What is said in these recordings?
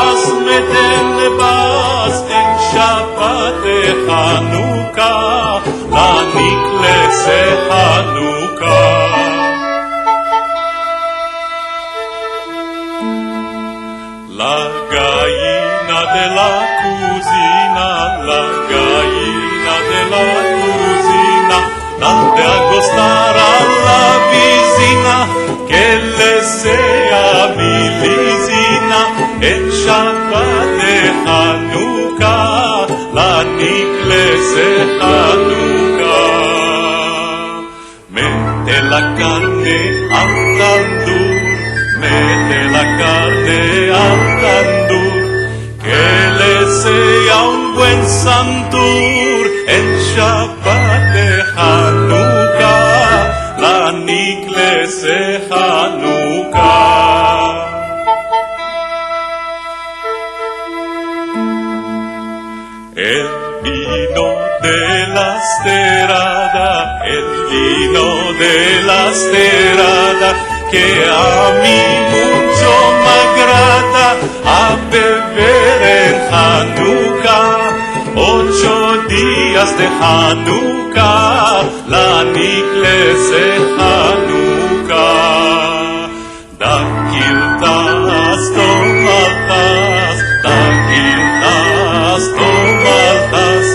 muchachas meten bas en Shabbat de Hanukkah, la niklese Hanukkah. La gallina de la cocina, la gallina de la cocina, date a gustar a la vicina, que le sea mi lisina, en Shabbat de Hanukkah, la niklese Hanukkah. Mete la carne al tandur, mete la carne al tandur, que le sea un buen santur en Shabbat de Hanukkah, la niklese Hanukkah. El vino de la esterada, el vino de la esterada, que a mí mucho me agrada a beber en Hanukkah. 8 días de Hanukkah, la niklese Hanukkah. Da kiltas tomaltas, da kiltas tomaltas,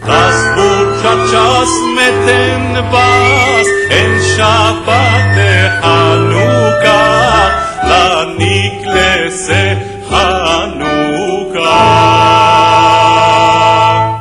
las muchachas meten bas en Shabbat de Hanukkah, la niklese